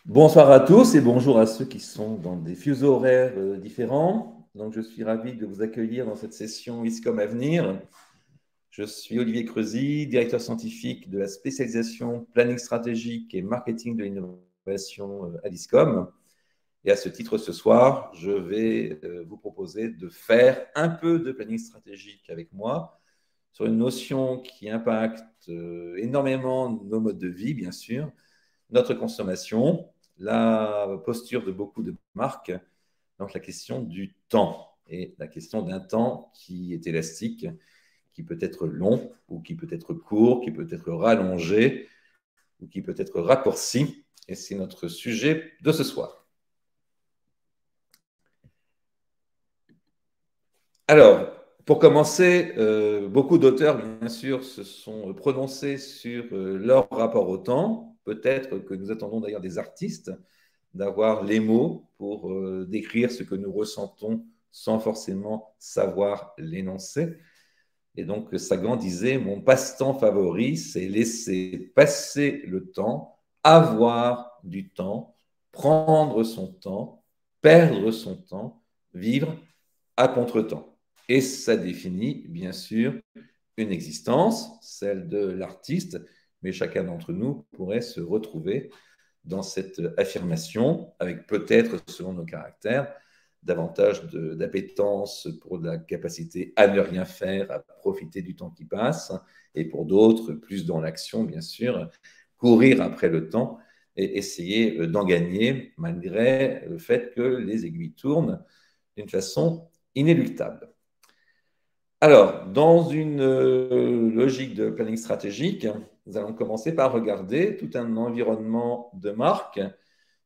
Bonsoir à tous et bonjour à ceux qui sont dans des fuseaux horaires différents. Donc, je suis ravi de vous accueillir dans cette session ISCOM Avenir. Je suis Olivier Creusy, directeur scientifique de la spécialisation planning stratégique et marketing de l'innovation à l'ISCOM. Et à ce titre, ce soir, je vais vous proposer de faire un peu de planning stratégique avec moi sur une notion qui impacte énormément nos modes de vie, bien sûr, notre consommation, la posture de beaucoup de marques, donc la question du temps et la question d'un temps qui est élastique, qui peut être long ou qui peut être court, qui peut être rallongé ou qui peut être raccourci. Et c'est notre sujet de ce soir. Alors, pour commencer, beaucoup d'auteurs, bien sûr, se sont prononcés sur leur rapport au temps. Peut-être que nous attendons d'ailleurs des artistes d'avoir les mots pour décrire ce que nous ressentons sans forcément savoir l'énoncer. Et donc, Sagan disait, mon passe-temps favori, c'est laisser passer le temps, avoir du temps, prendre son temps, perdre son temps, vivre à contre-temps. Et ça définit, bien sûr, une existence, celle de l'artiste, mais chacun d'entre nous pourrait se retrouver dans cette affirmation, avec peut-être, selon nos caractères, davantage d'appétence pour la capacité à ne rien faire, à profiter du temps qui passe, et pour d'autres, plus dans l'action, bien sûr, courir après le temps et essayer d'en gagner, malgré le fait que les aiguilles tournent d'une façon inéluctable. Alors, dans une logique de planning stratégique, nous allons commencer par regarder tout un environnement de marque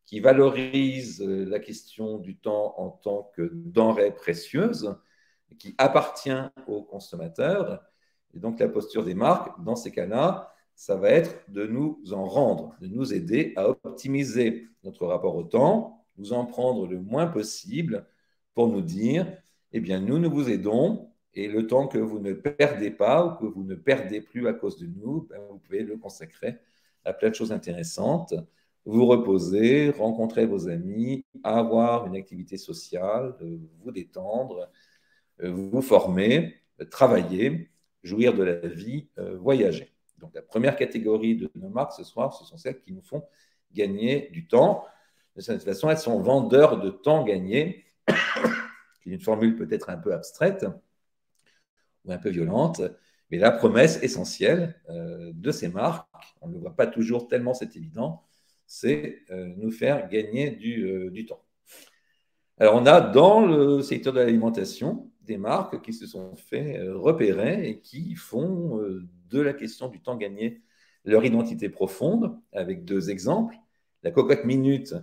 qui valorise la question du temps en tant que denrée précieuse, qui appartient aux consommateurs. Et donc la posture des marques, dans ces cas-là, ça va être de nous en rendre, de nous aider à optimiser notre rapport au temps, nous en prendre le moins possible pour nous dire, eh bien, nous vous aidons et le temps que vous ne perdez pas ou que vous ne perdez plus à cause de nous, ben, vous pouvez le consacrer à plein de choses intéressantes, vous reposer, rencontrer vos amis, avoir une activité sociale, vous détendre, vous former, travailler, jouir de la vie, voyager. Donc la première catégorie de nos marques ce soir, ce sont celles qui nous font gagner du temps. De cette façon, elles sont vendeurs de temps gagné, qui est une formule peut-être un peu abstraite ou un peu violente, mais la promesse essentielle de ces marques, on ne le voit pas toujours tellement c'est évident, c'est nous faire gagner du temps. Alors, on a dans le secteur de l'alimentation des marques qui se sont fait repérer et qui font de la question du temps gagné leur identité profonde, avec deux exemples. La cocotte minute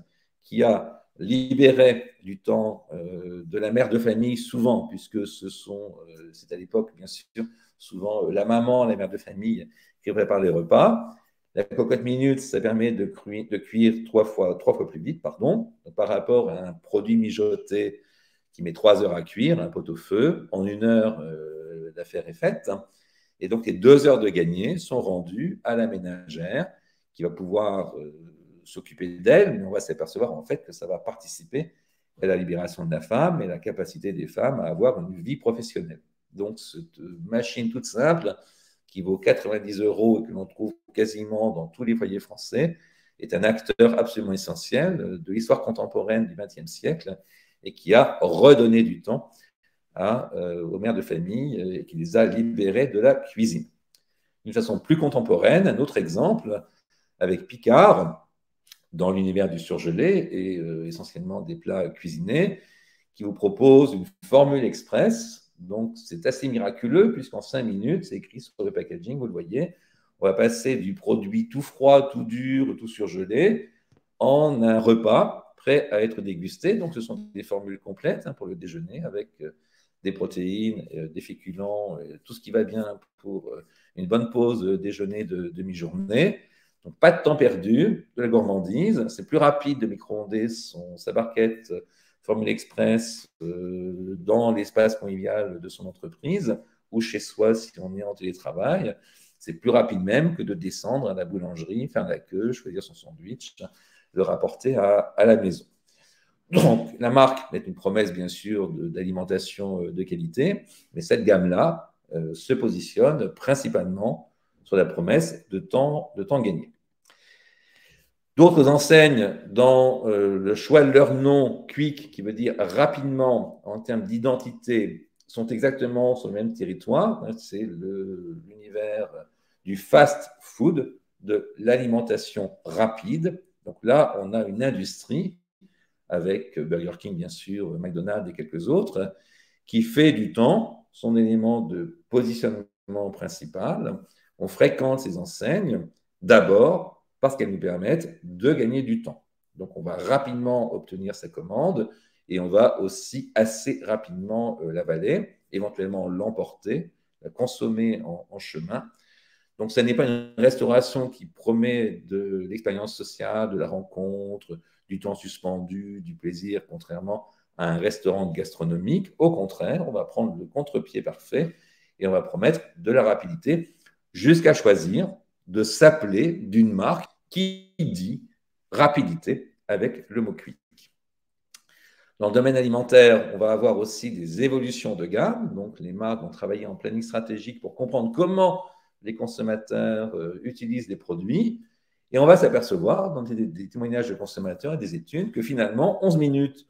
qui a libéré du temps de la mère de famille, souvent, puisque c'est à l'époque, bien sûr, souvent la maman, la mère de famille qui prépare les repas. La cocotte minute, ça permet de cuire trois fois plus vite, pardon, par rapport à un produit mijoté qui met 3 heures à cuire, un pot-au-feu. En 1 heure, l'affaire est faite. Et donc, les 2 heures de gagné sont rendues à la ménagère qui va pouvoir s'occuper d'elle, mais on va s'apercevoir en fait que ça va participer à la libération de la femme et la capacité des femmes à avoir une vie professionnelle. Donc, cette machine toute simple qui vaut 90 euros et que l'on trouve quasiment dans tous les foyers français, est un acteur absolument essentiel de l'histoire contemporaine du XXe siècle et qui a redonné du temps aux mères de famille et qui les a libérées de la cuisine. D'une façon plus contemporaine, un autre exemple avec Picard, dans l'univers du surgelé et essentiellement des plats cuisinés, qui vous propose une formule express. Donc, c'est assez miraculeux puisqu'en 5 minutes, c'est écrit sur le packaging, vous le voyez, on va passer du produit tout froid, tout dur, tout surgelé en un repas prêt à être dégusté. Donc, ce sont des formules complètes pour le déjeuner avec des protéines, des féculents, tout ce qui va bien pour une bonne pause déjeuner de mi-journée. Donc, pas de temps perdu, de la gourmandise. C'est plus rapide de micro-ondes sa barquette Formule Express dans l'espace convivial de son entreprise ou chez soi si on est en télétravail. C'est plus rapide même que de descendre à la boulangerie, faire la queue, choisir son sandwich le rapporter à la maison. Donc, la marque est une promesse, bien sûr, d'alimentation de qualité, mais cette gamme-là se positionne principalement sur la promesse de temps gagné. D'autres enseignes, dans le choix de leur nom, quick, qui veut dire rapidement en termes d'identité, sont exactement sur le même territoire. C'est l'univers du fast food, de l'alimentation rapide. Donc là, on a une industrie avec Burger King, bien sûr, McDonald's et quelques autres, qui fait du temps son élément de positionnement principal. On fréquente ces enseignes d'abord parce qu'elles nous permettent de gagner du temps. Donc, on va rapidement obtenir sa commande et on va aussi assez rapidement l'avaler, éventuellement l'emporter, la consommer en chemin. Donc, ce n'est pas une restauration qui promet de l'expérience sociale, de la rencontre, du temps suspendu, du plaisir, contrairement à un restaurant gastronomique. Au contraire, on va prendre le contre-pied parfait et on va promettre de la rapidité jusqu'à choisir de s'appeler d'une marque qui dit rapidité avec le mot quick. Dans le domaine alimentaire, on va avoir aussi des évolutions de gamme. Donc, les marques vont travailler en planning stratégique pour comprendre comment les consommateurs utilisent les produits. Et on va s'apercevoir, dans des témoignages de consommateurs et des études, que finalement, 11 minutes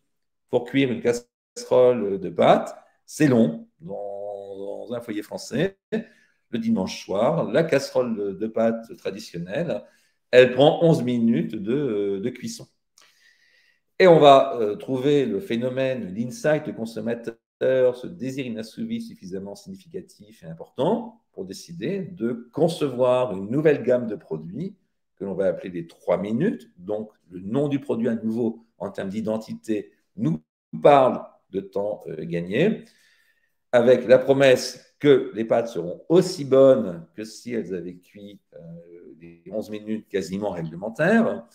pour cuire une casserole de pâtes, c'est long dans un foyer français. Le dimanche soir, la casserole de pâtes traditionnelle, elle prend 11 minutes de cuisson. Et on va trouver le phénomène, l'insight consommateur, ce désir inassouvi suffisamment significatif et important pour décider de concevoir une nouvelle gamme de produits que l'on va appeler les 3 minutes. Donc, le nom du produit à nouveau en termes d'identité nous parle de temps gagné, avec la promesse que les pâtes seront aussi bonnes que si elles avaient cuit les 11 minutes quasiment réglementaires.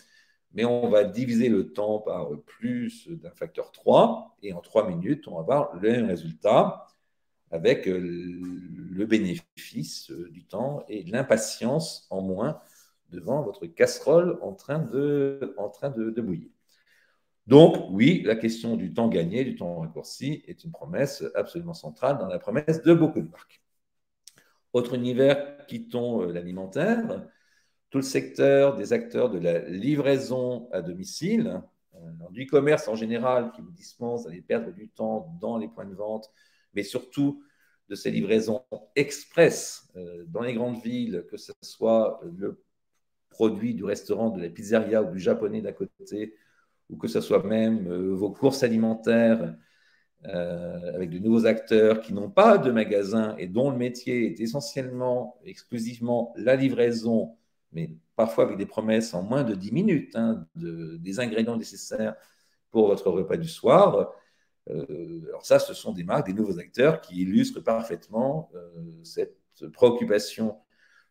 Mais on va diviser le temps par plus d'un facteur 3, et en 3 minutes, on va avoir le même résultat avec le bénéfice du temps et l'impatience en moins devant votre casserole en train de bouillir. Donc, oui, la question du temps gagné, du temps raccourci, est une promesse absolument centrale dans la promesse de beaucoup de marques. Autre univers, quittons l'alimentaire. Tout le secteur des acteurs de la livraison à domicile, du e-commerce en général qui vous dispense d'aller perdre du temps dans les points de vente, mais surtout de ces livraisons express dans les grandes villes, que ce soit le produit du restaurant, de la pizzeria ou du japonais d'à côté, ou que ce soit même vos courses alimentaires avec de nouveaux acteurs qui n'ont pas de magasin et dont le métier est essentiellement, exclusivement la livraison, mais parfois avec des promesses en moins de 10 minutes, des ingrédients nécessaires pour votre repas du soir. Alors ça, ce sont des marques, des nouveaux acteurs qui illustrent parfaitement cette préoccupation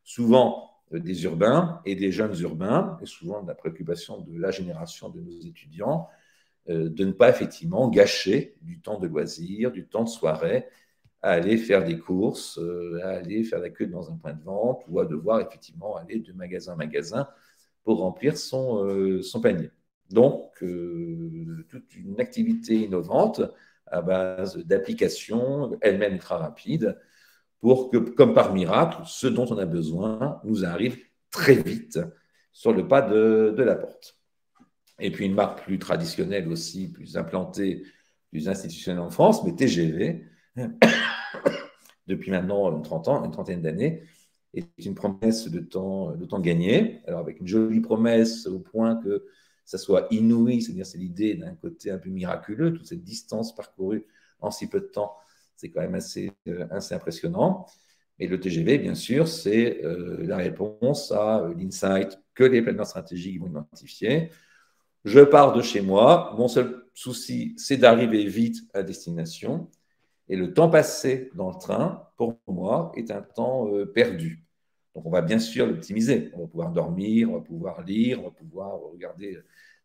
souvent des urbains et des jeunes urbains, et souvent de la préoccupation de la génération de nos étudiants, de ne pas effectivement gâcher du temps de loisir, du temps de soirée, à aller faire des courses, à aller faire la queue dans un point de vente ou à devoir effectivement aller de magasin en magasin pour remplir son panier. Donc, toute une activité innovante à base d'applications, elle-même ultra rapide, pour que, comme par miracle, ce dont on a besoin nous arrive très vite sur le pas de la porte. Et puis une marque plus traditionnelle aussi, plus implantée, plus institutionnelle en France, mais TGV, depuis maintenant une trentaine d'années, est une promesse de temps gagné. Alors avec une jolie promesse au point que ça soit inouï, c'est-à-dire c'est l'idée d'un côté un peu miraculeux, toute cette distance parcourue en si peu de temps, c'est quand même assez impressionnant. Et le TGV, bien sûr, c'est la réponse à l'insight que les planneurs stratégiques vont identifier. Je pars de chez moi, mon seul souci, c'est d'arriver vite à destination. Et le temps passé dans le train, pour moi, est un temps perdu. Donc, on va bien sûr l'optimiser. On va pouvoir dormir, on va pouvoir lire, on va pouvoir regarder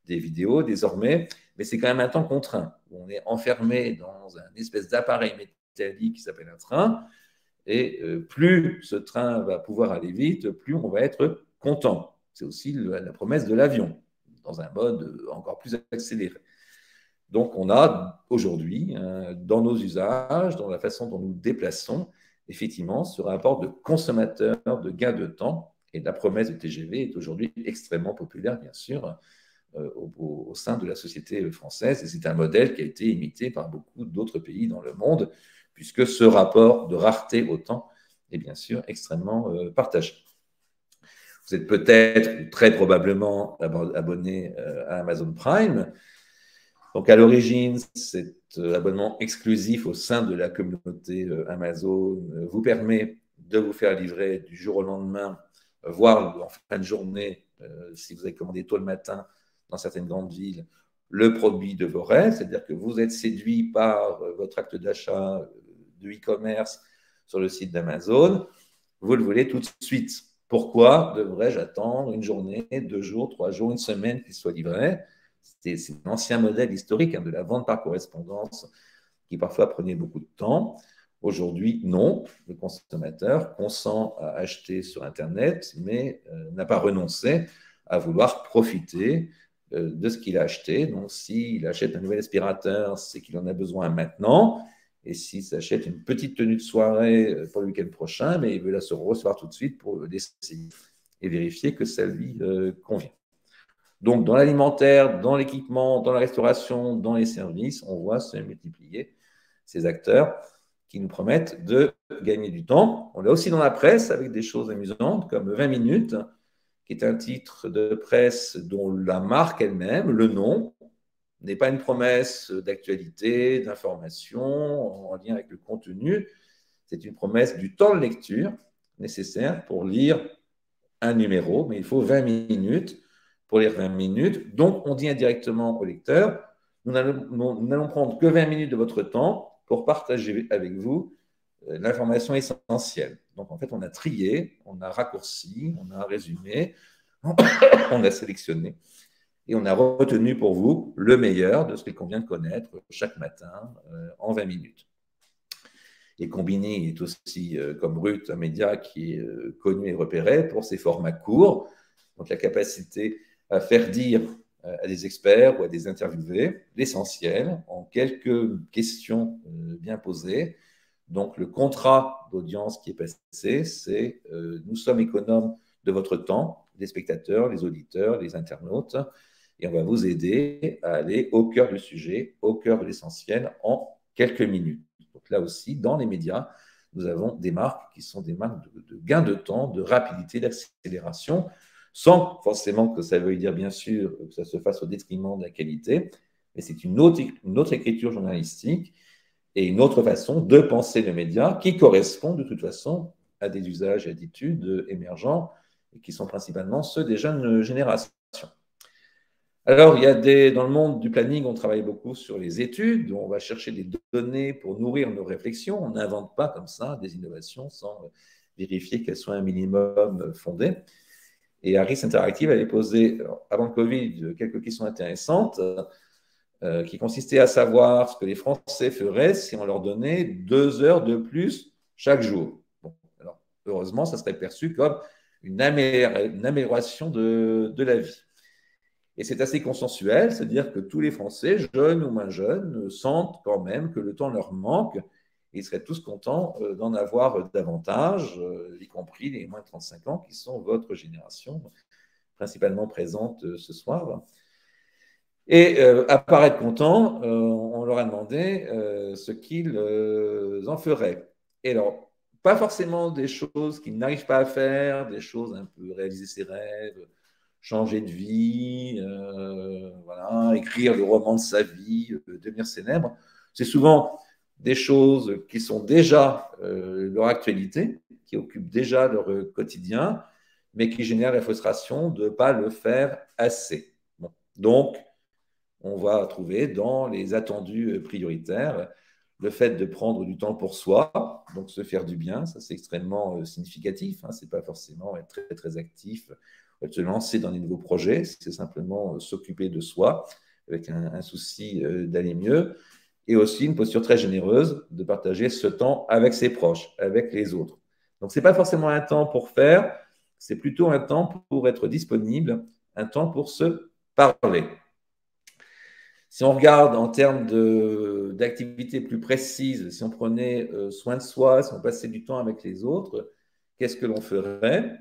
des vidéos désormais, mais c'est quand même un temps contraint. On est enfermé dans un espèce d'appareil métallique qui s'appelle un train, et plus ce train va pouvoir aller vite, plus on va être content. C'est aussi la promesse de l'avion. dans un mode encore plus accéléré. Donc, on a aujourd'hui, dans nos usages, dans la façon dont nous nous déplaçons, effectivement, ce rapport de consommateur, de gain de temps, et la promesse de TGV est aujourd'hui extrêmement populaire, bien sûr, au sein de la société française. Et c'est un modèle qui a été imité par beaucoup d'autres pays dans le monde, puisque ce rapport de rareté au temps est bien sûr extrêmement partagé. Vous êtes peut-être ou très probablement abonné à Amazon Prime. Donc, à l'origine, cet abonnement exclusif au sein de la communauté Amazon vous permet de vous faire livrer du jour au lendemain, voire en fin de journée, si vous avez commandé tôt le matin dans certaines grandes villes, le produit de vos rêves, c'est-à-dire que vous êtes séduit par votre acte d'achat de e-commerce sur le site d'Amazon, vous le voulez tout de suite. Pourquoi devrais-je attendre une journée, 2 jours, 3 jours, une semaine qu'il soit livré? C'est l'ancien modèle historique de la vente par correspondance qui parfois prenait beaucoup de temps. Aujourd'hui, non. Le consommateur consent à acheter sur Internet, mais n'a pas renoncé à vouloir profiter de ce qu'il a acheté. Donc, s'il achète un nouvel aspirateur, c'est qu'il en a besoin maintenant. Et s'il s'achète une petite tenue de soirée pour le week-end prochain, mais il veut la se recevoir tout de suite pour l'essayer et vérifier que ça lui convient. Donc, dans l'alimentaire, dans l'équipement, dans la restauration, dans les services, on voit se multiplier ces acteurs qui nous promettent de gagner du temps. On l'a aussi dans la presse avec des choses amusantes comme 20 minutes, qui est un titre de presse dont la marque elle-même, le nom, n'est pas une promesse d'actualité, d'information en lien avec le contenu. C'est une promesse du temps de lecture nécessaire pour lire un numéro, mais il faut 20 minutes pour lire 20 minutes. Donc, on dit indirectement au lecteur, nous n'allons prendre que 20 minutes de votre temps pour partager avec vous l'information essentielle. Donc, en fait, on a trié, on a raccourci, on a résumé, on a sélectionné et on a retenu pour vous le meilleur de ce qu'il convient de connaître chaque matin en 20 minutes. Et Combini est aussi, comme Brut, un média qui est connu et repéré pour ses formats courts, donc la capacité à faire dire à des experts ou à des interviewés l'essentiel en quelques questions bien posées. Donc, le contrat d'audience qui est passé, c'est nous sommes économes de votre temps, les spectateurs, les auditeurs, les internautes, et on va vous aider à aller au cœur du sujet, au cœur de l'essentiel en quelques minutes. Donc là aussi, dans les médias, nous avons des marques qui sont des marques de gain de temps, de rapidité, d'accélération, sans forcément que ça veuille dire, bien sûr, que ça se fasse au détriment de la qualité, mais c'est une autre écriture journalistique et une autre façon de penser le média qui correspond de toute façon à des usages et attitudes émergents et qui sont principalement ceux des jeunes générations. Alors, dans le monde du planning, on travaille beaucoup sur les études, on va chercher des données pour nourrir nos réflexions. On n'invente pas comme ça des innovations sans vérifier qu'elles soient un minimum fondées. Et Harris Interactive avait posé, avant le Covid, quelques questions intéressantes qui consistaient à savoir ce que les Français feraient si on leur donnait 2 heures de plus chaque jour. Bon, alors, heureusement, ça serait perçu comme une amélioration de la vie. Et c'est assez consensuel, c'est-à-dire que tous les Français, jeunes ou moins jeunes, sentent quand même que le temps leur manque et ils seraient tous contents d'en avoir davantage, y compris les moins de 35 ans qui sont votre génération, principalement présente ce soir. Et à part être contents, on leur a demandé ce qu'ils en feraient. Et alors, pas forcément des choses qu'ils n'arrivent pas à faire, des choses un peu réaliser ses rêves, changer de vie, voilà, écrire le roman de sa vie, devenir célèbre. C'est souvent des choses qui sont déjà leur actualité, qui occupent déjà leur quotidien, mais qui génèrent la frustration de ne pas le faire assez. Bon. Donc, on va trouver dans les attendus prioritaires le fait de prendre du temps pour soi, donc se faire du bien, ça c'est extrêmement significatif, hein, c'est pas forcément être très, très actif, se lancer dans des nouveaux projets, c'est simplement s'occuper de soi avec un souci d'aller mieux, et aussi une posture très généreuse de partager ce temps avec ses proches, avec les autres. Donc c'est pas forcément un temps pour faire, c'est plutôt un temps pour être disponible, un temps pour se parler. Si on regarde en termes d'activités plus précises, si on prenait soin de soi, si on passait du temps avec les autres, qu'est-ce que l'on ferait?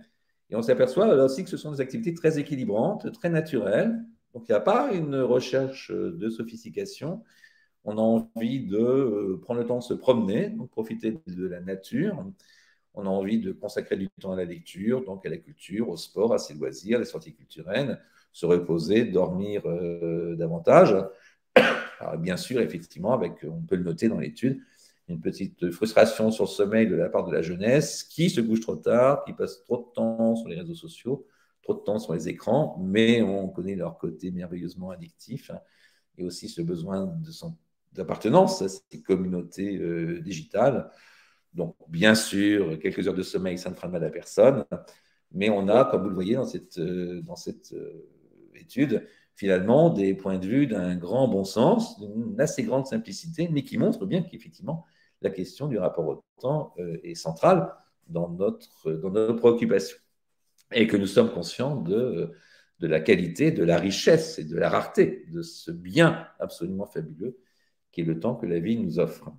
Et on s'aperçoit là aussi que ce sont des activités très équilibrantes, très naturelles. Donc, il n'y a pas une recherche de sophistication. On a envie de prendre le temps de se promener, donc profiter de la nature. On a envie de consacrer du temps à la lecture, donc à la culture, au sport, à ses loisirs, les sorties culturelles, se reposer, dormir davantage. Alors, bien sûr, effectivement, on peut le noter dans l'étude, une petite frustration sur le sommeil de la part de la jeunesse qui se couche trop tard, qui passe trop de temps sur les réseaux sociaux, trop de temps sur les écrans, mais on connaît leur côté merveilleusement addictif et aussi ce besoin d'appartenance à ces communautés digitales. Donc, bien sûr, quelques heures de sommeil, ça ne fera de mal à personne, mais on a, comme vous le voyez dans cette étude, finalement des points de vue d'un grand bon sens, d'une assez grande simplicité, mais qui montre bien qu'effectivement, la question du rapport au temps est centrale dans notre préoccupation et que nous sommes conscients de la qualité, de la richesse et de la rareté de ce bien absolument fabuleux qui est le temps que la vie nous offre.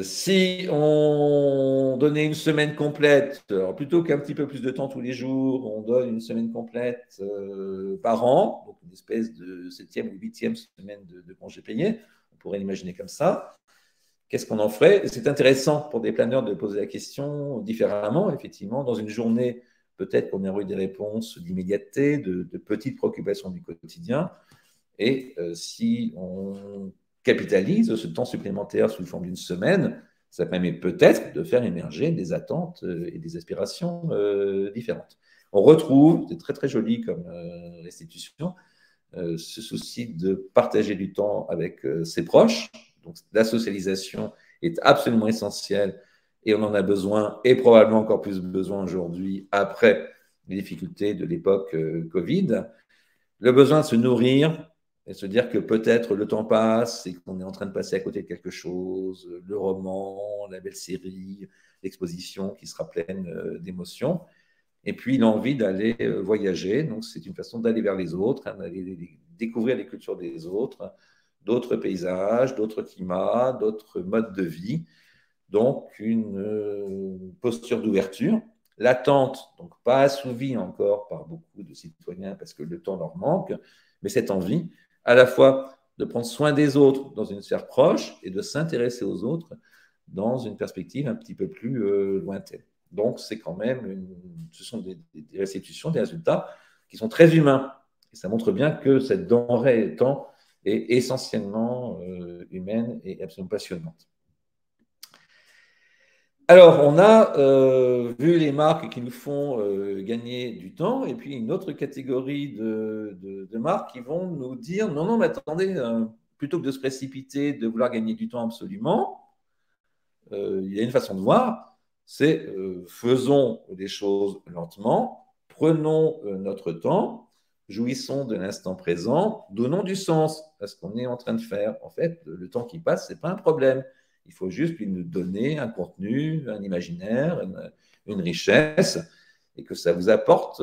Si on donnait une semaine complète, alors plutôt qu'un petit peu plus de temps tous les jours, on donne une semaine complète par an, donc une espèce de 7e ou 8e semaine de congé payé, on pourrait l'imaginer comme ça. Qu'est-ce qu'on en ferait? C'est intéressant pour des planeurs de poser la question différemment, effectivement. Dans une journée, peut-être qu'on aurait eu des réponses d'immédiateté, de petites préoccupations du quotidien. Et si on capitalise ce temps supplémentaire sous forme d'une semaine, ça permet peut-être de faire émerger des attentes et des aspirations différentes. On retrouve, c'est très très joli comme restitution, ce souci de partager du temps avec ses proches. Donc la socialisation est absolument essentielle et on en a besoin et probablement encore plus besoin aujourd'hui après les difficultés de l'époque Covid. Le besoin de se nourrir et se dire que peut-être le temps passe et qu'on est en train de passer à côté de quelque chose, le roman, la belle série, l'exposition qui sera pleine d'émotions. Et puis l'envie d'aller voyager, donc c'est une façon d'aller vers les autres, hein, d'aller découvrir les cultures des autres, d'autres paysages, d'autres climats, d'autres modes de vie. Donc une posture d'ouverture. L'attente, donc pas assouvie encore par beaucoup de citoyens parce que le temps leur manque, mais cette envie à la fois de prendre soin des autres dans une sphère proche et de s'intéresser aux autres dans une perspective un petit peu plus lointaine. Donc, c'est quand même, ce sont des restitutions, des résultats qui sont très humains. Et ça montre bien que cette denrée temps est essentiellement humaine et absolument passionnante. Alors, on a vu les marques qui nous font gagner du temps, et puis une autre catégorie de marques qui vont nous dire non, non, mais attendez, plutôt que de se précipiter, de vouloir gagner du temps absolument, il y a une façon de voir, c'est faisons les choses lentement, prenons notre temps, jouissons de l'instant présent, donnons du sens à ce qu'on est en train de faire. En fait, le temps qui passe, ce n'est pas un problème. Il faut juste lui nous donner un contenu, un imaginaire, une richesse, et que ça vous apporte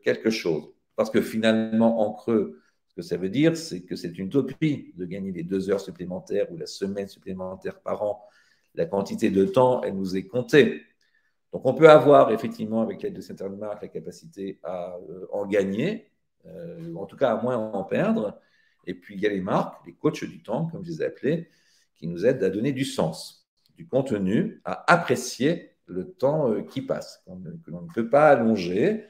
quelque chose. Parce que finalement, en creux, ce que ça veut dire, c'est que c'est une utopie de gagner les 2 heures supplémentaires ou la semaine supplémentaire par an. La quantité de temps, elle nous est comptée. Donc, on peut avoir effectivement, avec l'aide de certaines marques, la capacité à en gagner, en tout cas à moins en perdre. Et puis, il y a les marques, les coachs du temps, comme je les ai appelés, qui nous aident à donner du sens, du contenu, à apprécier le temps qui passe, que l'on ne peut pas allonger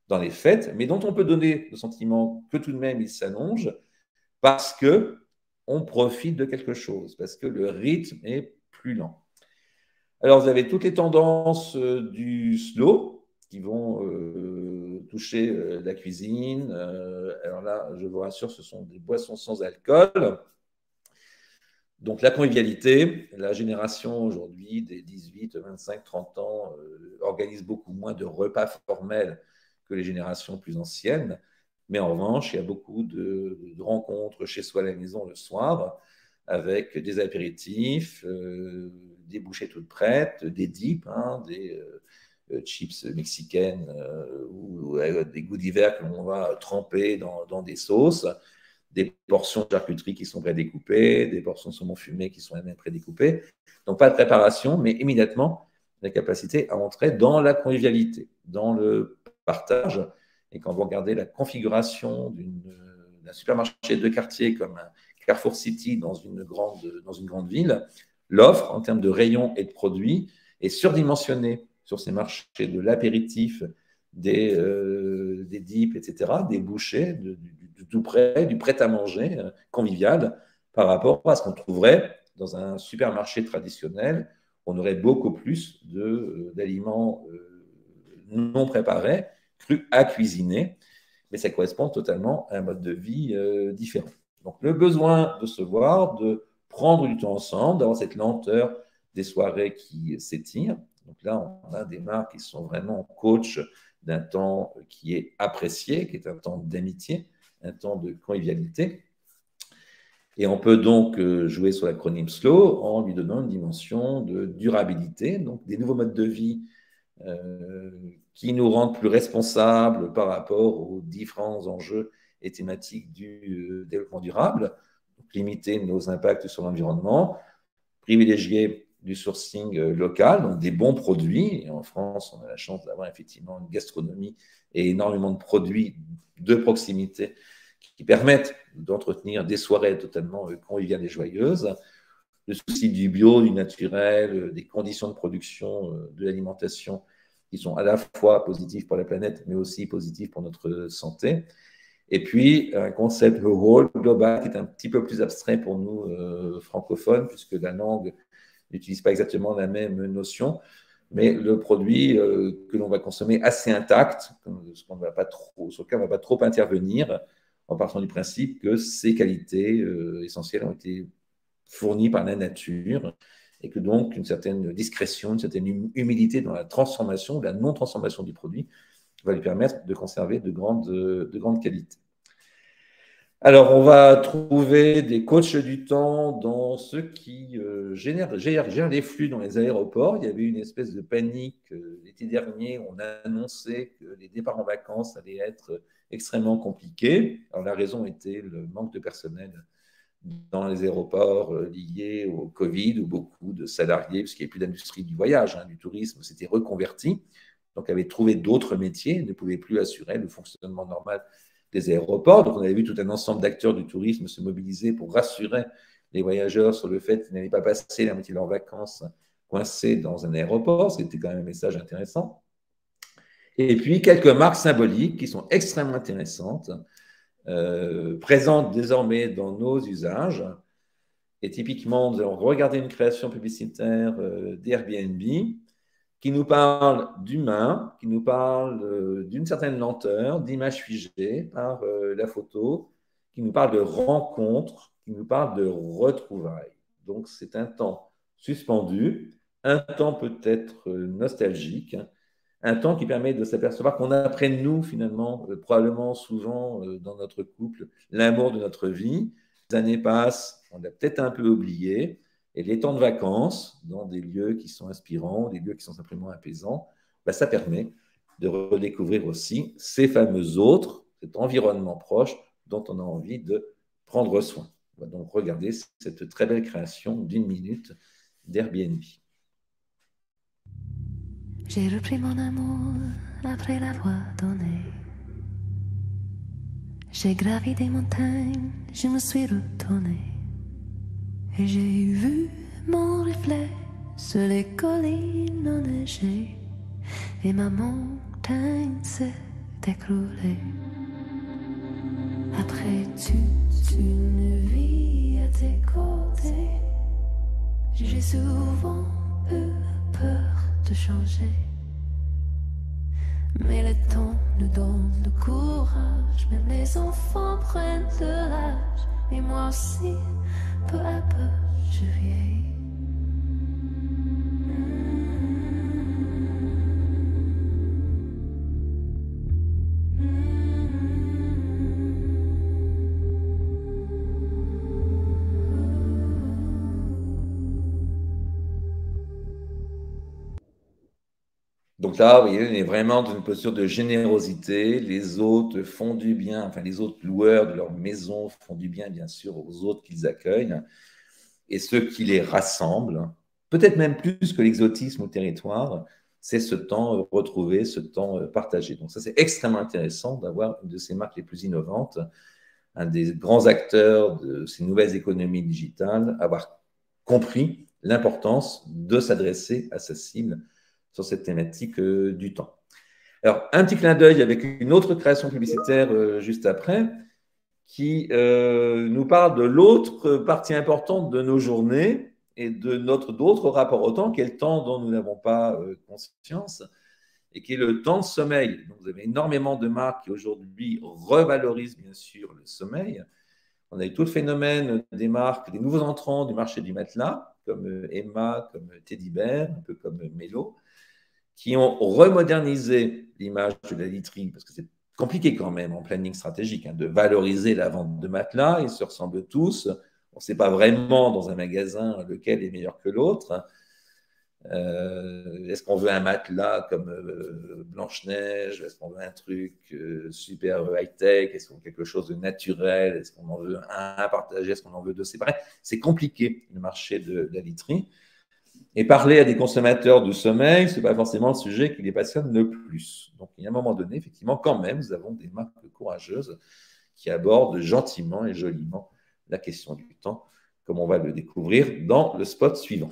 dans les faits, mais dont on peut donner le sentiment que tout de même il s'allonge parce que on profite de quelque chose, parce que le rythme est plus lent. Alors, vous avez toutes les tendances du slow qui vont toucher la cuisine. Alors là, je vous rassure, ce sont des boissons sans alcool. Donc, la convivialité, la génération aujourd'hui des 18, 25, 30 ans organise beaucoup moins de repas formels que les générations plus anciennes. Mais en revanche, il y a beaucoup de rencontres chez soi à la maison le soir avec des apéritifs, des bouchées toutes prêtes, des dips, chips mexicaines ou des goûts divers que l'on va tremper dans des sauces, des portions de charcuterie qui sont prédécoupées, des portions de saumon fumé qui sont elles-mêmes prédécoupées. Donc, pas de préparation, mais immédiatement la capacité à entrer dans la convivialité, dans le partage. Et quand vous regardez la configuration d'un supermarché de quartier comme un Carrefour City dans une grande ville, l'offre en termes de rayons et de produits est surdimensionnée sur ces marchés de l'apéritif, des dips, etc., des bouchées, du tout prêt, du prêt-à-manger convivial par rapport à ce qu'on trouverait dans un supermarché traditionnel. On aurait beaucoup plus d'aliments non préparés, crus à cuisiner, mais ça correspond totalement à un mode de vie différent. Donc le besoin de se voir, de prendre du temps ensemble, d'avoir cette lenteur des soirées qui s'étirent. Donc là, on a des marques qui sont vraiment coach d'un temps qui est apprécié, qui est un temps d'amitié, un temps de convivialité. Et on peut donc jouer sur l'acronyme SLOW en lui donnant une dimension de durabilité, donc des nouveaux modes de vie qui nous rendent plus responsables par rapport aux différents enjeux et thématiques du développement durable, donc limiter nos impacts sur l'environnement, privilégier du sourcing local, donc des bons produits. Et en France, on a la chance d'avoir effectivement une gastronomie et énormément de produits de proximité qui permettent d'entretenir des soirées totalement conviviales et joyeuses. Le souci du bio, du naturel, des conditions de production de l'alimentation qui sont à la fois positives pour la planète, mais aussi positives pour notre santé. Et puis, un concept whole, global, qui est un petit peu plus abstrait pour nous francophones, puisque la langue n'utilise pas exactement la même notion, mais le produit que l'on va consommer assez intact, sur lequel on ne va pas trop intervenir, en partant du principe que ces qualités essentielles ont été fournies par la nature et que donc une certaine discrétion, une certaine humilité dans la transformation, la non-transformation du produit va lui permettre de conserver de grandes qualités. Alors, on va trouver des coachs du temps dans ceux qui gèrent les flux dans les aéroports. Il y avait une espèce de panique l'été dernier. On a annoncé que les départs en vacances allaient être extrêmement compliqués. Alors, la raison était le manque de personnel dans les aéroports liés au Covid, où beaucoup de salariés, puisqu'il n'y avait plus d'industrie du voyage, du tourisme, s'étaient reconvertis, donc avaient trouvé d'autres métiers, ne pouvaient plus assurer le fonctionnement normal des aéroports. Donc, on avait vu tout un ensemble d'acteurs du tourisme se mobiliser pour rassurer les voyageurs sur le fait qu'ils n'allaient pas passer la moitié de leurs vacances coincés dans un aéroport, ce qui était quand même un message intéressant. Et puis, quelques marques symboliques qui sont extrêmement intéressantes, présentes désormais dans nos usages. Et typiquement, nous allons regarder une création publicitaire d'Airbnb qui nous parle d'humain, qui nous parle d'une certaine lenteur, d'image figée par la photo, qui nous parle de rencontres, qui nous parle de retrouvailles. Donc, c'est un temps suspendu, un temps peut-être nostalgique, un temps qui permet de s'apercevoir qu'on apprenne nous, finalement, probablement souvent dans notre couple, l'amour de notre vie. Les années passent, on l'a peut-être un peu oublié, et les temps de vacances, dans des lieux qui sont inspirants, des lieux qui sont simplement apaisants, bah, ça permet de redécouvrir aussi ces fameux autres, cet environnement proche dont on a envie de prendre soin. On va donc regarder cette très belle création d'une minute d'Airbnb. J'ai repris mon amour après l'avoir donné. J'ai gravi des montagnes, je me suis retournée. Et j'ai vu mon reflet sur les collines enneigées. Et ma montagne s'est écroulée. Après toute une vie à tes côtés, j'ai souvent eu peur de changer. Mais le temps nous donne le courage, même les enfants prennent de l'âge. Et moi aussi, peu à peu, je vieillis. Donc là, vous voyez, on est vraiment dans une posture de générosité. Les hôtes font du bien, enfin les autres loueurs de leur maison font du bien, bien sûr, aux autres qu'ils accueillent. Et ce qui les rassemble, peut-être même plus que l'exotisme au territoire, c'est ce temps retrouvé, ce temps partagé. Donc ça, c'est extrêmement intéressant d'avoir une de ces marques les plus innovantes, un des grands acteurs de ces nouvelles économies digitales, avoir compris l'importance de s'adresser à sa cible sur cette thématique du temps. Alors, un petit clin d'œil avec une autre création publicitaire juste après, qui nous parle de l'autre partie importante de nos journées et de d'autres rapports au temps, qui est le temps dont nous n'avons pas conscience, et qui est le temps de sommeil. Donc, vous avez énormément de marques qui aujourd'hui revalorisent bien sûr le sommeil. On a eu tout le phénomène des marques, des nouveaux entrants du marché du matelas, comme Emma, comme Teddy Bear, un peu comme Melo, qui ont remodernisé l'image de la literie, parce que c'est compliqué quand même en planning stratégique de valoriser la vente de matelas. Ils se ressemblent tous. On ne sait pas vraiment dans un magasin lequel est meilleur que l'autre. Est-ce qu'on veut un matelas comme Blanche-Neige? Est-ce qu'on veut un truc super high-tech? Est-ce qu'on veut quelque chose de naturel? Est-ce qu'on en veut un partagé? Est-ce qu'on en veut deux séparés? C'est compliqué, le marché de la literie. Et parler à des consommateurs de sommeil, ce n'est pas forcément le sujet qui les passionne le plus. Donc, il y a un moment donné, effectivement, quand même, nous avons des marques courageuses qui abordent gentiment et joliment la question du temps, comme on va le découvrir dans le spot suivant.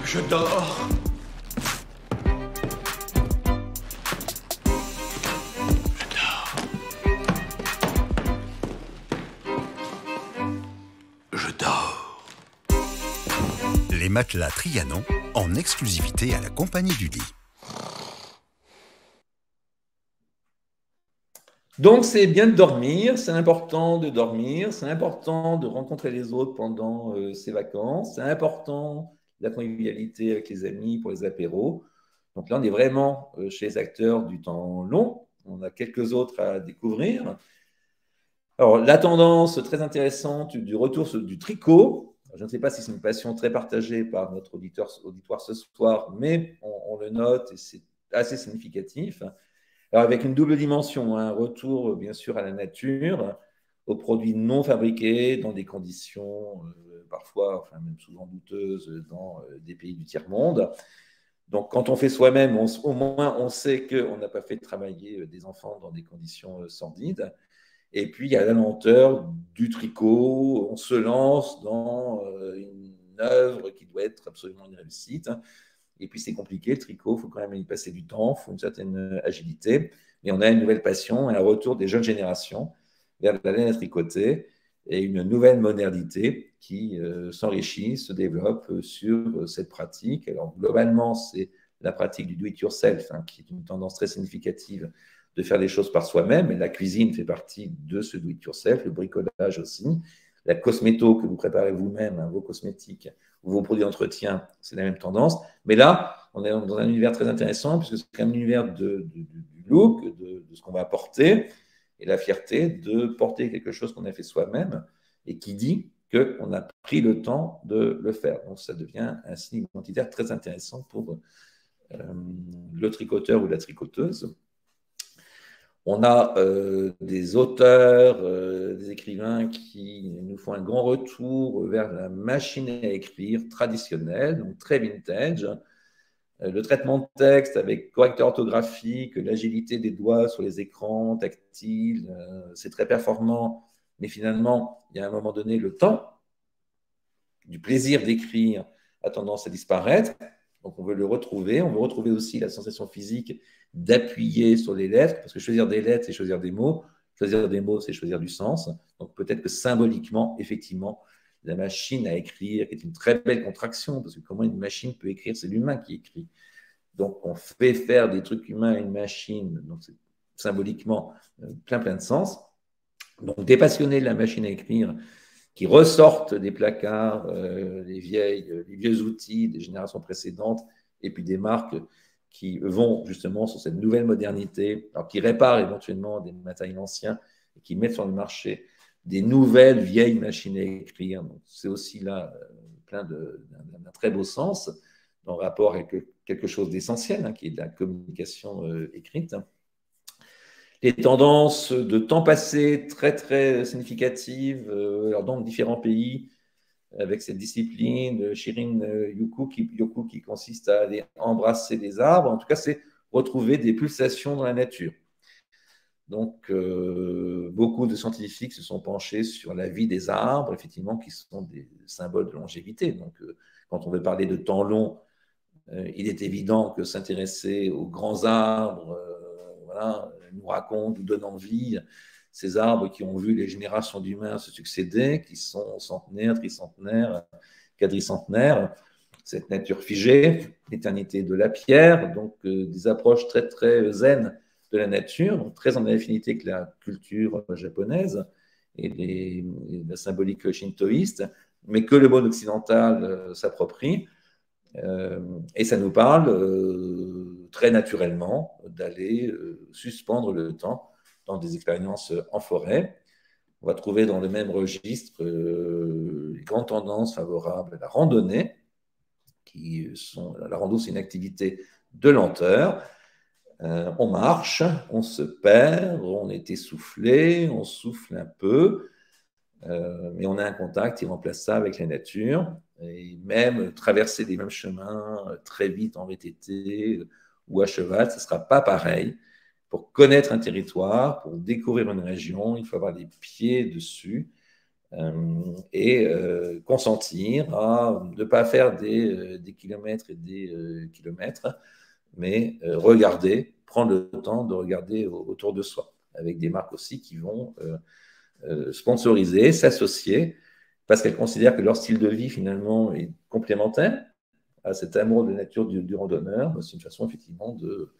Je dors. Je dors. Les matelas Trianon en exclusivité à la Compagnie du Lit. Donc, c'est bien de dormir, c'est important de dormir, c'est important de rencontrer les autres pendant ces vacances, c'est important la convivialité avec les amis pour les apéros. Donc là, on est vraiment chez les acteurs du temps long. On a quelques autres à découvrir. Alors, la tendance très intéressante du retour du tricot. Je ne sais pas si c'est une passion très partagée par notre auditoire ce soir, mais on le note et c'est assez significatif. Alors, avec une double dimension, un retour bien sûr à la nature, aux produits non fabriqués dans des conditions parfois, enfin même souvent douteuses dans des pays du tiers-monde. Donc, quand on fait soi-même, au moins on sait qu'on n'a pas fait travailler des enfants dans des conditions sordides. Et puis, il y a la lenteur du tricot. On se lance dans une œuvre qui doit être absolument une réussite. Et puis, c'est compliqué, le tricot, il faut quand même y passer du temps, il faut une certaine agilité. Mais on a une nouvelle passion et un retour des jeunes générations vers la laine à tricoter et une nouvelle modernité qui s'enrichit, se développe sur cette pratique. Alors, globalement, c'est la pratique du do-it-yourself, qui est une tendance très significative de faire les choses par soi-même. Et la cuisine fait partie de ce do-it-yourself, le bricolage aussi. La cosméto que vous préparez vous-même, vos cosmétiques ou vos produits d'entretien, c'est la même tendance. Mais là, on est dans un univers très intéressant puisque c'est un univers du look, de ce qu'on va porter et la fierté de porter quelque chose qu'on a fait soi-même et qui dit qu'on a pris le temps de le faire. Donc, ça devient un signe identitaire très intéressant pour le tricoteur ou la tricoteuse. On a des auteurs, des écrivains qui nous font un grand retour vers la machine à écrire traditionnelle, donc très vintage. Le traitement de texte avec correcteur orthographique, l'agilité des doigts sur les écrans tactiles, c'est très performant. Mais finalement, il y a un moment donné, le temps du plaisir d'écrire a tendance à disparaître. Donc, on veut le retrouver. On veut retrouver aussi la sensation physique d'appuyer sur les lettres, parce que choisir des lettres, c'est choisir des mots. Choisir des mots, c'est choisir du sens. Donc, peut-être que symboliquement, effectivement, la machine à écrire est une très belle contraction, parce que comment une machine peut écrire, c'est l'humain qui écrit. Donc, on fait faire des trucs humains à une machine, donc c'est symboliquement plein de sens. Donc, des passionnés de la machine à écrire qui ressortent des placards, les vieux outils des générations précédentes, et puis des marques qui vont justement sur cette nouvelle modernité, alors qui réparent éventuellement des matériels anciens et qui mettent sur le marché des nouvelles vieilles machines à écrire. C'est aussi là plein d'un très beau sens en rapport avec quelque chose d'essentiel, hein, qui est de la communication écrite. Les tendances de temps passé très, très significatives dans différents pays, avec cette discipline Shirin-yoku qui consiste à aller embrasser les arbres. En tout cas, c'est retrouver des pulsations dans la nature. Donc, beaucoup de scientifiques se sont penchés sur la vie des arbres, effectivement, qui sont des symboles de longévité. Donc, quand on veut parler de temps long, il est évident que s'intéresser aux grands arbres, voilà, nous raconte, nous donne envie. Ces arbres qui ont vu les générations d'humains se succéder, qui sont centenaires, tricentenaires, quadricentenaires, cette nature figée, l'éternité de la pierre, donc des approches très, très zen de la nature, donc très en affinité avec la culture japonaise et la symbolique shintoïste, mais que le monde occidental s'approprie. Et ça nous parle très naturellement d'aller suspendre le temps dans des expériences en forêt. On va trouver dans le même registre les grandes tendances favorables à la randonnée, la rando, c'est une activité de lenteur. On marche, on se perd, on est essoufflé, on souffle un peu, mais on a un contact irremplaçable avec la nature. Et même traverser les mêmes chemins très vite en VTT ou à cheval, ce ne sera pas pareil. Pour connaître un territoire, pour découvrir une région, il faut avoir les pieds dessus et consentir à ne pas faire des kilomètres et des kilomètres, mais regarder, prendre le temps de regarder autour de soi, avec des marques aussi qui vont sponsoriser, s'associer, parce qu'elles considèrent que leur style de vie, finalement, est complémentaire à cet amour de la nature du randonneur. C'est une façon, effectivement, de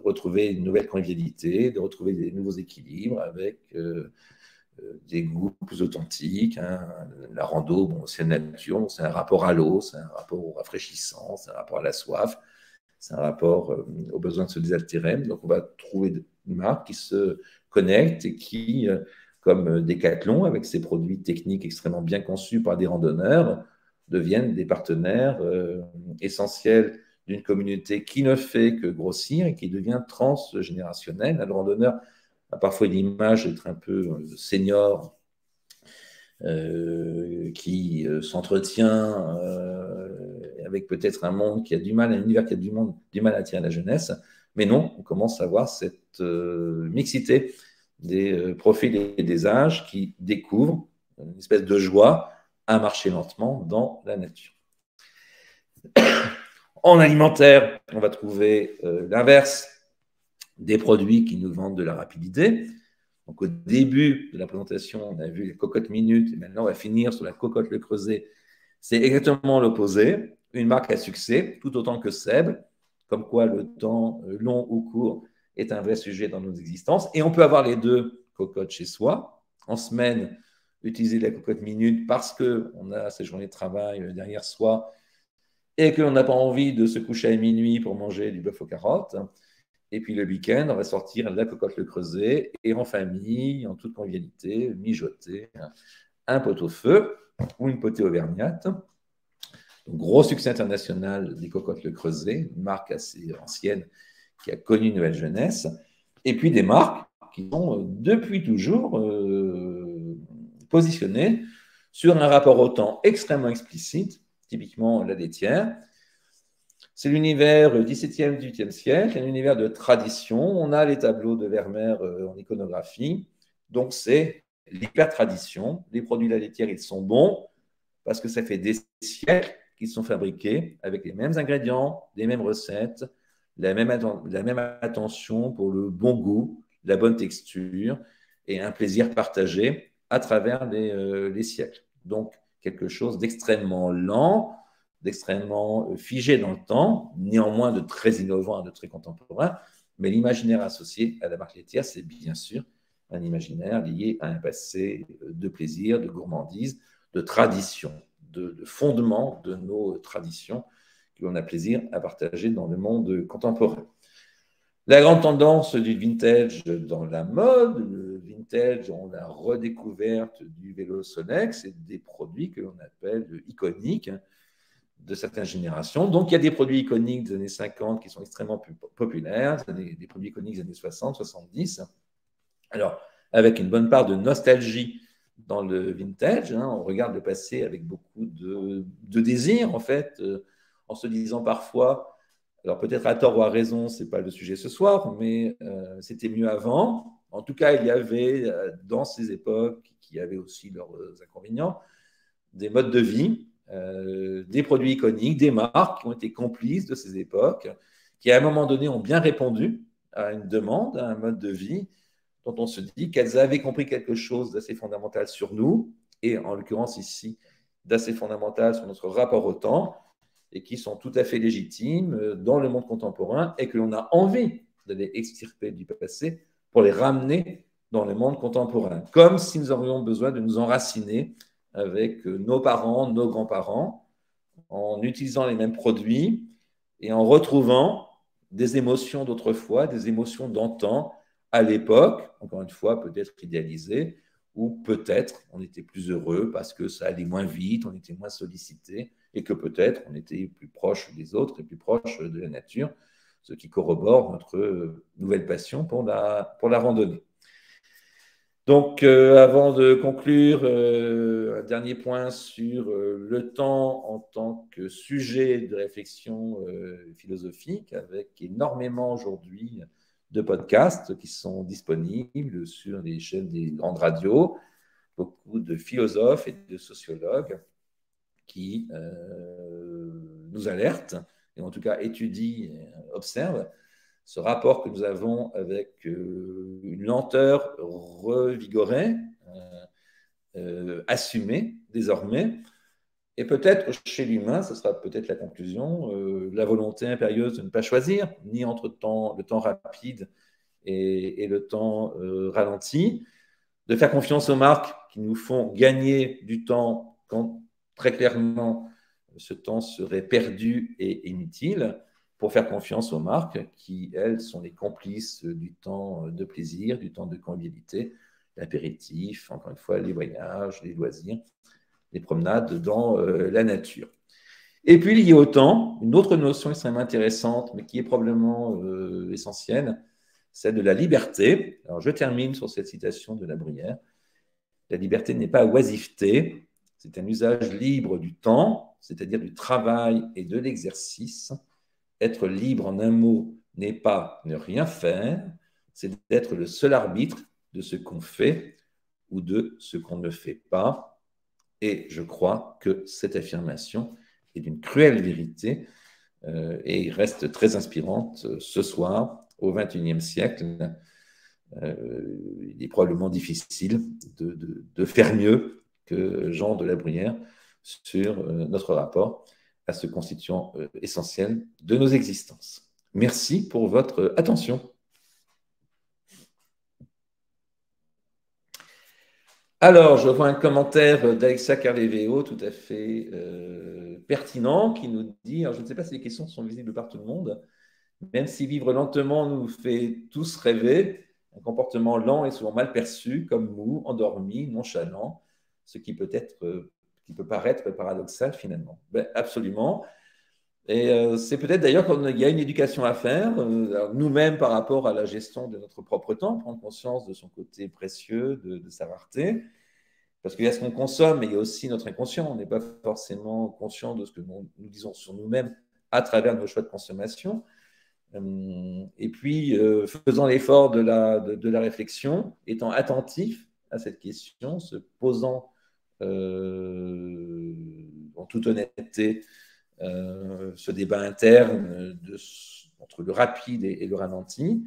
retrouver une nouvelle convivialité, de retrouver des nouveaux équilibres avec des goûts plus authentiques. Hein. La rando, bon, c'est la nature, c'est un rapport à l'eau, c'est un rapport au rafraîchissant, c'est un rapport à la soif, c'est un rapport au besoin de se désaltérer. Donc, on va trouver des marques qui se connectent et qui, comme Decathlon, avec ses produits techniques extrêmement bien conçus par des randonneurs, deviennent des partenaires essentiels d'une communauté qui ne fait que grossir et qui devient transgénérationnelle. Le randonneur a parfois l'image d'être un peu senior, qui s'entretient avec peut-être un monde qui a du mal, un univers qui a du mal à attirer la jeunesse. Mais non, on commence à voir cette mixité des profils et des âges qui découvrent une espèce de joie à marcher lentement dans la nature. En alimentaire, on va trouver l'inverse des produits qui nous vendent de la rapidité. Donc, au début de la présentation, on a vu les cocottes minutes, et maintenant, on va finir sur la cocotte le creuset. C'est exactement l'opposé. Une marque à succès, tout autant que Seb, comme quoi le temps long ou court est un vrai sujet dans nos existences. Et on peut avoir les deux cocottes chez soi. En semaine, utiliser la cocotte minute parce qu'on a ses journées de travail derrière soi et qu'on n'a pas envie de se coucher à minuit pour manger du bœuf aux carottes. Et puis le week-end, on va sortir la cocotte le creuset et en famille, en toute convivialité, mijoter un pot-au-feu ou une potée auvergnate. Donc, gros succès international des cocottes le creuset, une marque assez ancienne qui a connu une nouvelle jeunesse. Et puis des marques qui sont depuis toujours positionnées sur un rapport au temps extrêmement explicite, typiquement la laitière. C'est l'univers 17e, 18e siècle, un univers de tradition. On a les tableaux de Vermeer en iconographie. Donc, c'est l'hyper-tradition. Les produits de la laitière, ils sont bons parce que ça fait des siècles qu'ils sont fabriqués avec les mêmes ingrédients, les mêmes recettes, la même attention pour le bon goût, la bonne texture et un plaisir partagé à travers les siècles. Donc, quelque chose d'extrêmement lent, d'extrêmement figé dans le temps, néanmoins de très innovant, de très contemporain, mais l'imaginaire associé à la marque laitière, c'est bien sûr un imaginaire lié à un passé de plaisir, de gourmandise, de tradition, de fondement de nos traditions que l'on a plaisir à partager dans le monde contemporain. La grande tendance du vintage dans la mode, le vintage, on la redécouverte du vélo Sonex, c'est des produits que l'on appelle iconiques de certaines générations. Donc, il y a des produits iconiques des années 50 qui sont extrêmement populaires, des produits iconiques des années 60, 70. Alors, avec une bonne part de nostalgie dans le vintage, hein, on regarde le passé avec beaucoup de désir, en fait, en se disant parfois, alors peut-être à tort ou à raison, ce n'est pas le sujet ce soir, mais c'était mieux avant. En tout cas, il y avait dans ces époques, qui avaient aussi leurs inconvénients, des modes de vie, des produits iconiques, des marques qui ont été complices de ces époques, qui à un moment donné ont bien répondu à une demande, à un mode de vie, dont on se dit qu'elles avaient compris quelque chose d'assez fondamental sur nous, et en l'occurrence ici, d'assez fondamental sur notre rapport au temps, et qui sont tout à fait légitimes dans le monde contemporain, et que l'on a envie d'aller extirper du passé pour les ramener dans le monde contemporain, comme si nous aurions besoin de nous enraciner avec nos parents, nos grands-parents, en utilisant les mêmes produits et en retrouvant des émotions d'autrefois, des émotions d'antan, à l'époque, encore une fois, peut-être idéalisées, ou peut-être on était plus heureux parce que ça allait moins vite, on était moins sollicité, et que peut-être on était plus proche des autres et plus proche de la nature, ce qui corrobore notre nouvelle passion pour la randonnée. Donc, avant de conclure, un dernier point sur le temps en tant que sujet de réflexion philosophique, avec énormément aujourd'hui de podcasts qui sont disponibles sur les chaînes des grandes radios, beaucoup de philosophes et de sociologues qui nous alertent, et en tout cas étudient, observent ce rapport que nous avons avec une lenteur revigorée, assumée désormais, et peut-être chez l'humain, ce sera peut-être la conclusion, la volonté impérieuse de ne pas choisir, ni entre le temps rapide et le temps ralenti, de faire confiance aux marques qui nous font gagner du temps quand très clairement ce temps serait perdu et inutile, pour faire confiance aux marques qui, elles, sont les complices du temps de plaisir, du temps de convivialité, l'apéritif, encore une fois, les voyages, les loisirs, les promenades dans la nature. Et puis, lié au temps, une autre notion extrêmement intéressante, mais qui est probablement essentielle, celle de la liberté. Alors, je termine sur cette citation de La Bruyère. La liberté n'est pas oisiveté, c'est un usage libre du temps, c'est-à-dire du travail et de l'exercice. Être libre en un mot n'est pas ne rien faire, c'est d'être le seul arbitre de ce qu'on fait ou de ce qu'on ne fait pas. Et je crois que cette affirmation est d'une cruelle vérité et reste très inspirante ce soir, au XXIe siècle. Il est probablement difficile de faire mieux que Jean de La Bruyère sur notre rapport à ce constituant essentiel de nos existences. Merci pour votre attention. Alors, je vois un commentaire d'Alexa Carleveo tout à fait pertinent qui nous dit, alors je ne sais pas si les questions sont visibles par tout le monde, même si vivre lentement nous fait tous rêver, un comportement lent est souvent mal perçu comme mou, endormi, nonchalant, ce qui peut paraître paradoxal finalement. Ben, absolument. Et c'est peut-être d'ailleurs qu'il y a une éducation à faire, nous-mêmes par rapport à la gestion de notre propre temps, prendre conscience de son côté précieux, de sa rareté, parce qu'il y a ce qu'on consomme, mais il y a aussi notre inconscient. On n'est pas forcément conscient de ce que nous disons sur nous-mêmes à travers nos choix de consommation. Et puis, faisant l'effort de la réflexion, étant attentif à cette question, se posant en toute honnêteté ce débat interne entre le rapide et le ralenti,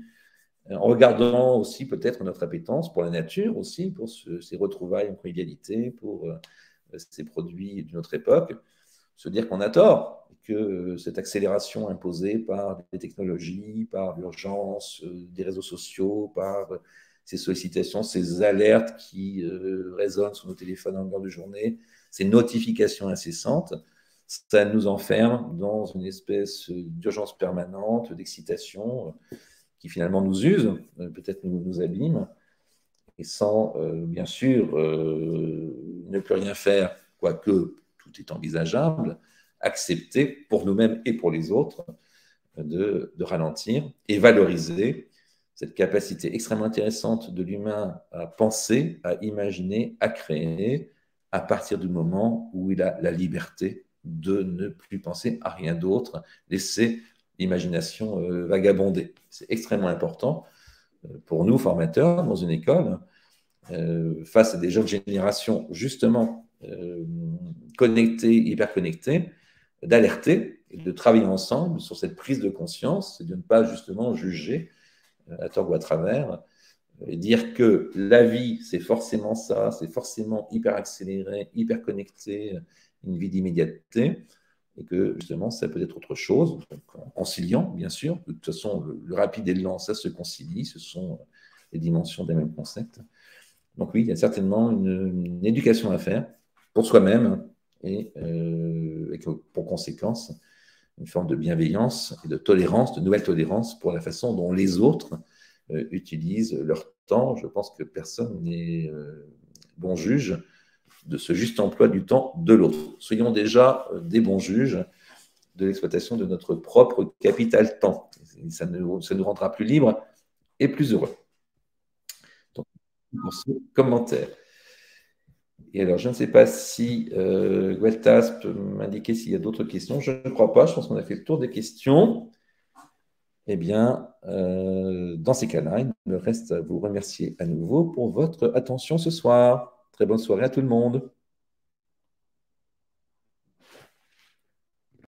en regardant aussi peut-être notre appétence pour la nature, aussi pour ces retrouvailles en convivialité, pour ces produits d'une autre époque, se dire qu'on a tort, que cette accélération imposée par les technologies, par l'urgence des réseaux sociaux, par ces sollicitations, ces alertes qui résonnent sur nos téléphones en longueur de journée, ces notifications incessantes, ça nous enferme dans une espèce d'urgence permanente, d'excitation, qui finalement nous usent, peut-être nous abîment, et sans, bien sûr, ne plus rien faire, quoique tout est envisageable, accepter pour nous-mêmes et pour les autres de ralentir et valoriser cette capacité extrêmement intéressante de l'humain à penser, à imaginer, à créer, à partir du moment où il a la liberté de ne plus penser à rien d'autre, laisser l'imagination vagabonder. C'est extrêmement important pour nous, formateurs, dans une école, face à des jeunes générations, justement, connectées, hyper connectées, d'alerter et de travailler ensemble sur cette prise de conscience et de ne pas justement juger à tort ou à travers et dire que la vie, c'est forcément ça, c'est forcément hyper accéléré, hyper connecté, une vie d'immédiateté, et que justement, ça peut être autre chose, en conciliant, bien sûr. De toute façon, le rapide et le lent, ça se concilie, ce sont les dimensions des mêmes concepts. Donc oui, il y a certainement une éducation à faire pour soi-même et pour conséquence, une forme de bienveillance et de tolérance, de nouvelle tolérance pour la façon dont les autres utilisent leur temps. Je pense que personne n'est bon juge de ce juste emploi du temps de l'autre. Soyons déjà des bons juges de l'exploitation de notre propre capital temps. Ça nous rendra plus libres et plus heureux. Donc, pour ce commentaire. Et alors, je ne sais pas si Gueltas peut m'indiquer s'il y a d'autres questions. Je ne crois pas. Je pense qu'on a fait le tour des questions. Eh bien, dans ces cas-là, il me reste à vous remercier à nouveau pour votre attention ce soir. Très bonne soirée à tout le monde.